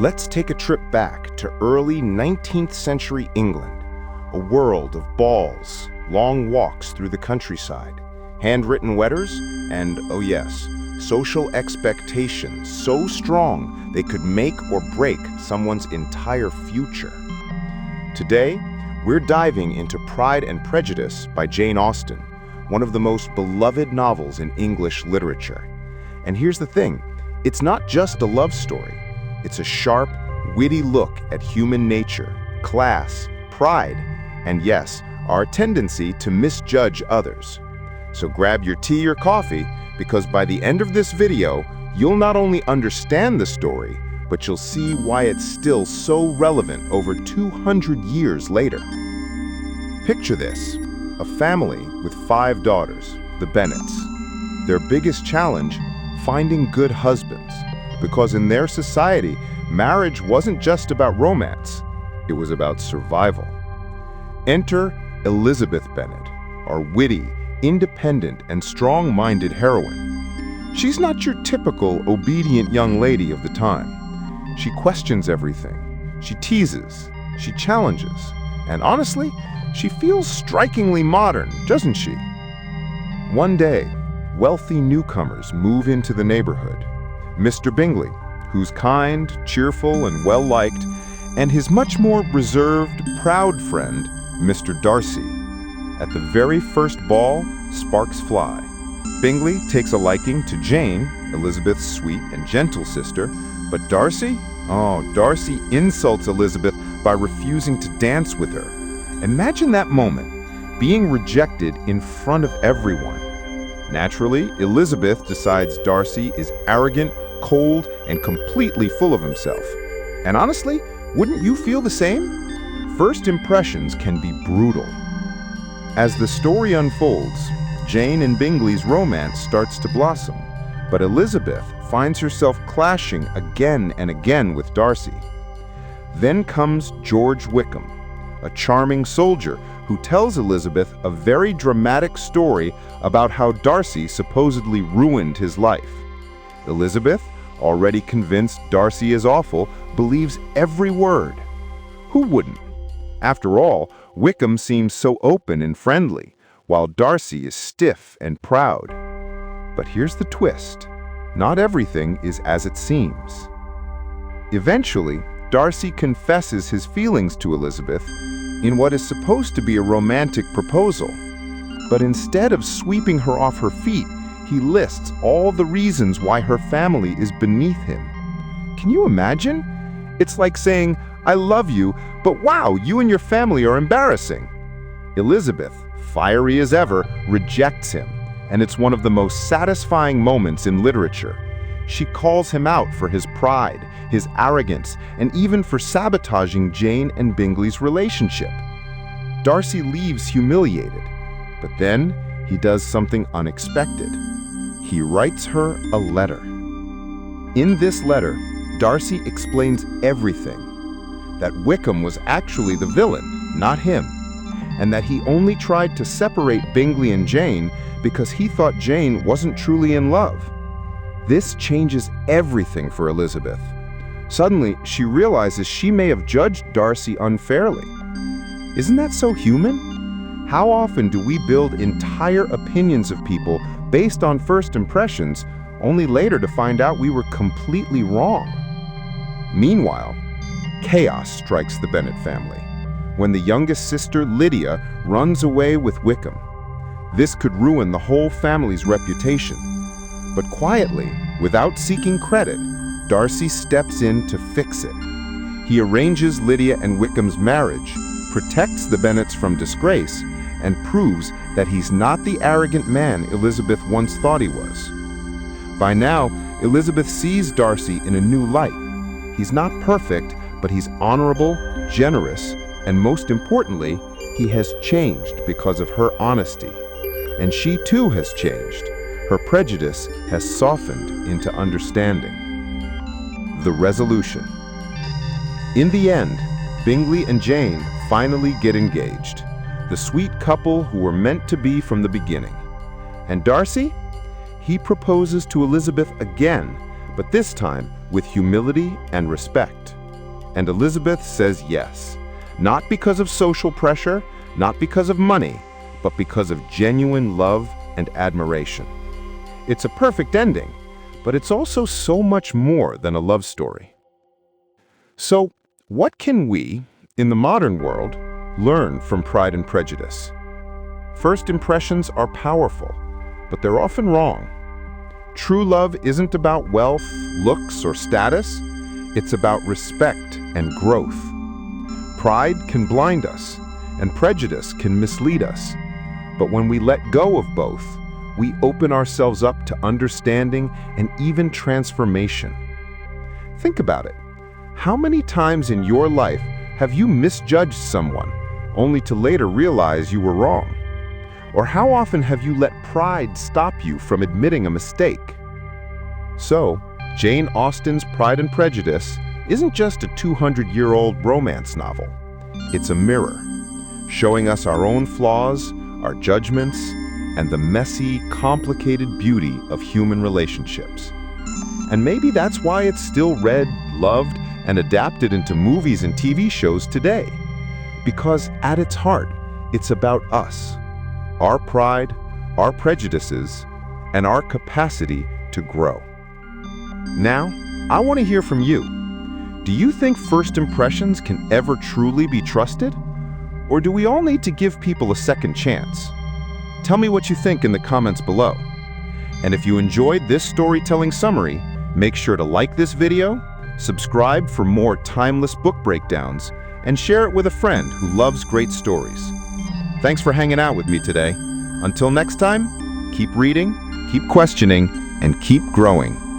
Let's take a trip back to early 19th century England, a world of balls, long walks through the countryside, handwritten letters, and, oh yes, social expectations so strong they could make or break someone's entire future. Today, we're diving into Pride and Prejudice by Jane Austen, one of the most beloved novels in English literature. And here's the thing, it's not just a love story. It's a sharp, witty look at human nature, class, pride, and yes, our tendency to misjudge others. So grab your tea or coffee, because by the end of this video, you'll not only understand the story, but you'll see why it's still so relevant over 200 years later. Picture this, a family with 5 daughters, the Bennets. Their biggest challenge, finding good husbands, because in their society, marriage wasn't just about romance, it was about survival. Enter Elizabeth Bennet, our witty, independent, and strong-minded heroine. She's not your typical obedient young lady of the time. She questions everything, she teases, she challenges, and honestly, she feels strikingly modern, doesn't she? One day, wealthy newcomers move into the neighborhood. Mr. Bingley, who's kind, cheerful, and well-liked, and his much more reserved, proud friend, Mr. Darcy. At the very first ball, sparks fly. Bingley takes a liking to Jane, Elizabeth's sweet and gentle sister, but Darcy? Oh, Darcy insults Elizabeth by refusing to dance with her. Imagine that moment, being rejected in front of everyone. Naturally, Elizabeth decides Darcy is arrogant, cold, and completely full of himself. And honestly, wouldn't you feel the same? First impressions can be brutal. As the story unfolds, Jane and Bingley's romance starts to blossom, but Elizabeth finds herself clashing again and again with Darcy. Then comes George Wickham, a charming soldier who tells Elizabeth a very dramatic story about how Darcy supposedly ruined his life. Elizabeth, already convinced Darcy is awful, believes every word. Who wouldn't? After all, Wickham seems so open and friendly, while Darcy is stiff and proud. But here's the twist. Not everything is as it seems. Eventually, Darcy confesses his feelings to Elizabeth in what is supposed to be a romantic proposal. But instead of sweeping her off her feet, he lists all the reasons why her family is beneath him. Can you imagine? It's like saying, "I love you, but wow, you and your family are embarrassing." Elizabeth, fiery as ever, rejects him, and it's one of the most satisfying moments in literature. She calls him out for his pride, his arrogance, and even for sabotaging Jane and Bingley's relationship. Darcy leaves humiliated, but then he does something unexpected. He writes her a letter. In this letter, Darcy explains everything. That Wickham was actually the villain, not him, and that he only tried to separate Bingley and Jane because he thought Jane wasn't truly in love. This changes everything for Elizabeth. Suddenly, she realizes she may have judged Darcy unfairly. Isn't that so human? How often do we build entire opinions of people based on first impressions, only later to find out we were completely wrong? Meanwhile, chaos strikes the Bennet family when the youngest sister, Lydia, runs away with Wickham. This could ruin the whole family's reputation. But quietly, without seeking credit, Darcy steps in to fix it. He arranges Lydia and Wickham's marriage, protects the Bennets from disgrace, and proves that he's not the arrogant man Elizabeth once thought he was. By now, Elizabeth sees Darcy in a new light. He's not perfect, but he's honorable, generous, and most importantly, he has changed because of her honesty. And she too has changed. Her prejudice has softened into understanding. The resolution. In the end, Bingley and Jane finally get engaged, the sweet couple who were meant to be from the beginning. And Darcy? He proposes to Elizabeth again, but this time with humility and respect. And Elizabeth says yes. Not because of social pressure, not because of money, but because of genuine love and admiration. It's a perfect ending, but it's also so much more than a love story. So, what can we, in the modern world, learn from Pride and Prejudice? First impressions are powerful, but they're often wrong. True love isn't about wealth, looks, or status. It's about respect and growth. Pride can blind us, and prejudice can mislead us. But when we let go of both, we open ourselves up to understanding and even transformation. Think about it. How many times in your life have you misjudged someone, only to later realize you were wrong? Or how often have you let pride stop you from admitting a mistake? So, Jane Austen's Pride and Prejudice isn't just a 200-year-old romance novel. It's a mirror, showing us our own flaws, our judgments, and the messy, complicated beauty of human relationships. And maybe that's why it's still read, loved, and adapted into movies and TV shows today. Because at its heart, it's about us, our pride, our prejudices, and our capacity to grow. Now, I want to hear from you. Do you think first impressions can ever truly be trusted? Or do we all need to give people a second chance? Tell me what you think in the comments below. And if you enjoyed this storytelling summary, make sure to like this video, subscribe for more timeless book breakdowns, and share it with a friend who loves great stories. Thanks for hanging out with me today. Until next time, keep reading, keep questioning, and keep growing.